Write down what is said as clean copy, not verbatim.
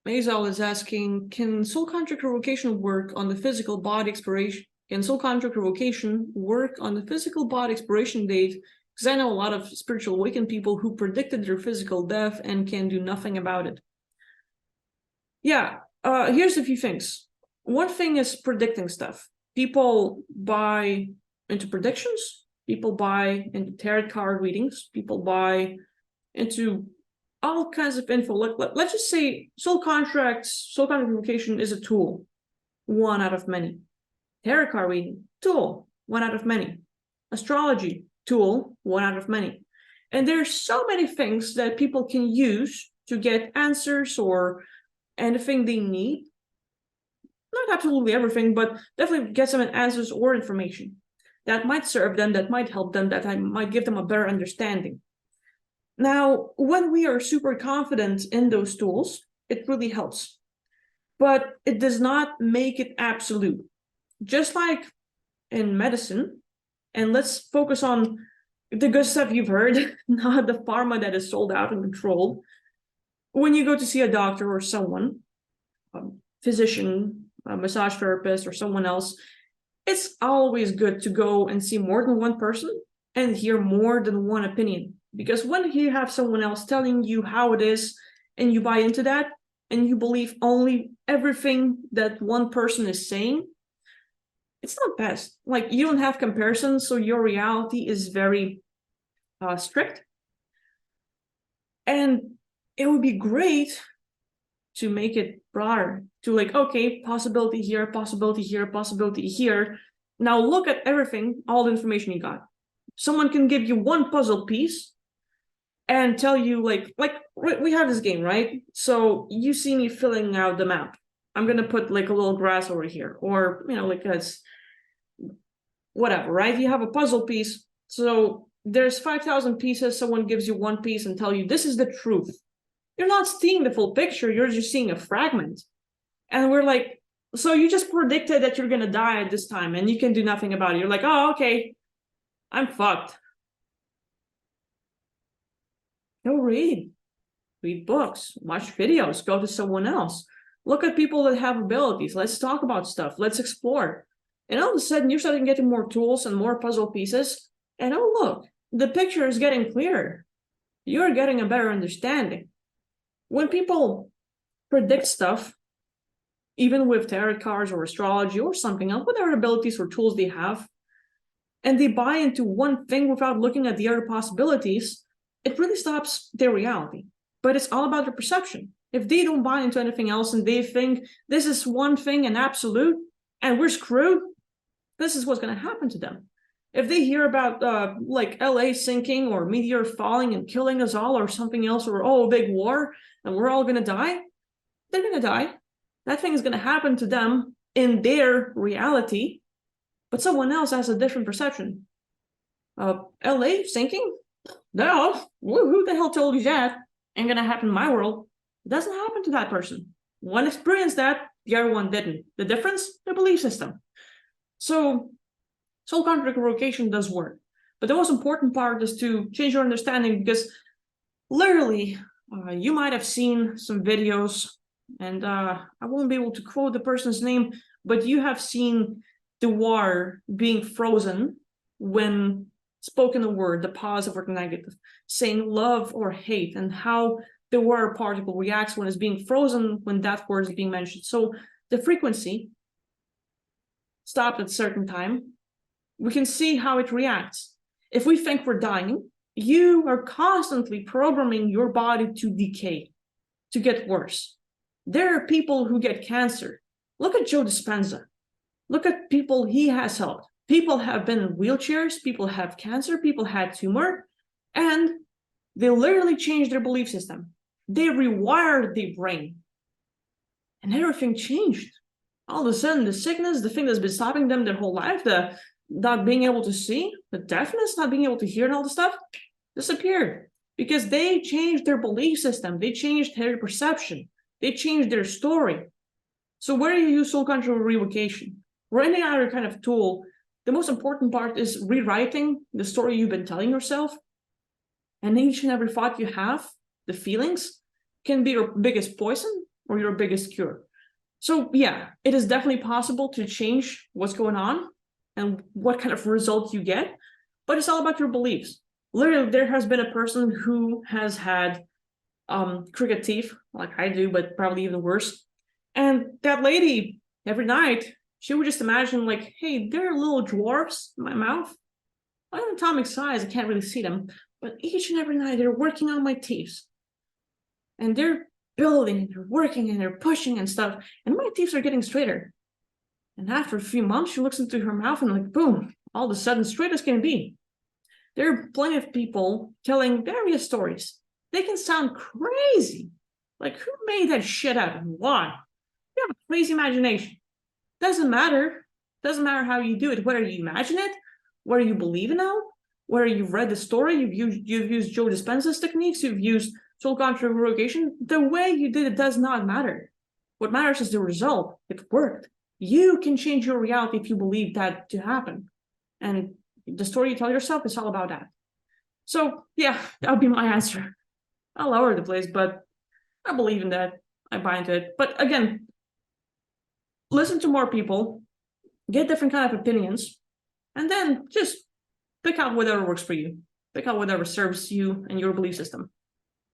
Maisel is asking, can soul contract revocation work on the physical body expiration? Can soul contract revocation work on the physical body expiration date? Because I know a lot of spiritual awakened people who predicted their physical death and can do nothing about it. Yeah, here's a few things. One thing is predicting stuff. People buy into predictions, people buy into tarot card readings, people buy into all kinds of info. Let's just say soul contract revocation is a tool, one out of many. Tarot card reading, tool, one out of many. Astrology, tool, one out of many. And there's so many things that people can use to get answers or anything they need. Not absolutely everything, but definitely get some answers or information that might serve them, that might help them, that might give them a better understanding. Now, when we are super confident in those tools, it really helps, but it does not make it absolute. Just like in medicine, and let's focus on the good stuff you've heard, not the pharma that is sold out and controlled. When you go to see a doctor or someone, a physician, a massage therapist, or someone else, it's always good to go and see more than one person and hear more than one opinion. Because when you have someone else telling you how it is and you buy into that and you believe only everything that one person is saying, it's not best. Like, you don't have comparisons, so your reality is very strict. And it would be great to make it broader, to like, okay, possibility here, possibility here, possibility here. Now look at everything, all the information you got. Someone can give you one puzzle piece and tell you like we have this game, right? So you see me filling out the map. I'm gonna put like a little grass over here, or like that's whatever, right? You have a puzzle piece. So there's 5,000 pieces. Someone gives you one piece and tell you this is the truth. You're not seeing the full picture. You're just seeing a fragment. And we're like, so you just predicted that you're gonna die at this time and you can do nothing about it. You're like, oh, okay, I'm fucked. Go read books, watch videos, go to someone else. Look at people that have abilities. Let's talk about stuff. Let's explore. And all of a sudden, you're starting getting more tools and more puzzle pieces. And oh, look, the picture is getting clearer. You're getting a better understanding. When people predict stuff, even with tarot cards or astrology or something else, whatever abilities or tools they have, and they buy into one thing without looking at the other possibilities, it really stops their reality. But it's all about their perception. If they don't buy into anything else and they think this is one thing and absolute and we're screwed, this is what's going to happen to them. If they hear about like LA sinking or meteor falling and killing us all or something else, or a big war and we're all going to die, they're going to die. That thing is going to happen to them in their reality, but someone else has a different perception. LA sinking? No, who the hell told you that? Ain't gonna happen in my world. It doesn't happen to that person. One experienced that, the other one didn't. The difference? The belief system. So soul contract revocation does work. But the most important part is to change your understanding, because literally, you might have seen some videos, and I won't be able to quote the person's name, but you have seen the water being frozen when spoken a word, the positive or the negative, saying love or hate, and how the water particle reacts when it's being frozen when that word is being mentioned. So the frequency stopped at a certain time. We can see how it reacts. If we think we're dying, you are constantly programming your body to decay, to get worse. There are people who get cancer. Look at Joe Dispenza. Look at people he has helped. People have been in wheelchairs, people have cancer, people had tumor, and they literally changed their belief system. They rewired their brain, and everything changed. All of a sudden, the sickness, the thing that's been stopping them their whole life, the not being able to see, the deafness, not being able to hear, and all the stuff, disappeared. Because they changed their belief system, they changed their perception, they changed their story. So where you use soul contract revocation, or any other kind of tool, the most important part is rewriting the story you've been telling yourself. And each and every thought you have, the feelings, can be your biggest poison or your biggest cure. So yeah, it is definitely possible to change what's going on and what kind of result you get, but it's all about your beliefs. Literally, there has been a person who has had crooked teeth, like I do, but probably even worse. And that lady, every night, she would just imagine like, hey, there are little dwarfs in my mouth. I'm atomic size, I can't really see them, but each and every night they're working on my teeth. And they're building and they're working and they're pushing and stuff, and my teeth are getting straighter. And after a few months, she looks into her mouth and like, boom, all of a sudden, straight as can be. There are plenty of people telling various stories. They can sound crazy. Like, who made that shit up and why? You have a crazy imagination. Doesn't matter. Doesn't matter how you do it, whether you imagine it, whether you believe in it, whether you've read the story, you've used Joe Dispenza's techniques, you've used soul contrarogation. The way you did it does not matter. What matters is the result. It worked. You can change your reality if you believe that to happen. And the story you tell yourself is all about that. So yeah, that would be my answer. All over the place, but I believe in that. I buy into it. But again, listen to more people, get different kind of opinions, and then just pick out whatever works for you. Pick out whatever serves you and your belief system.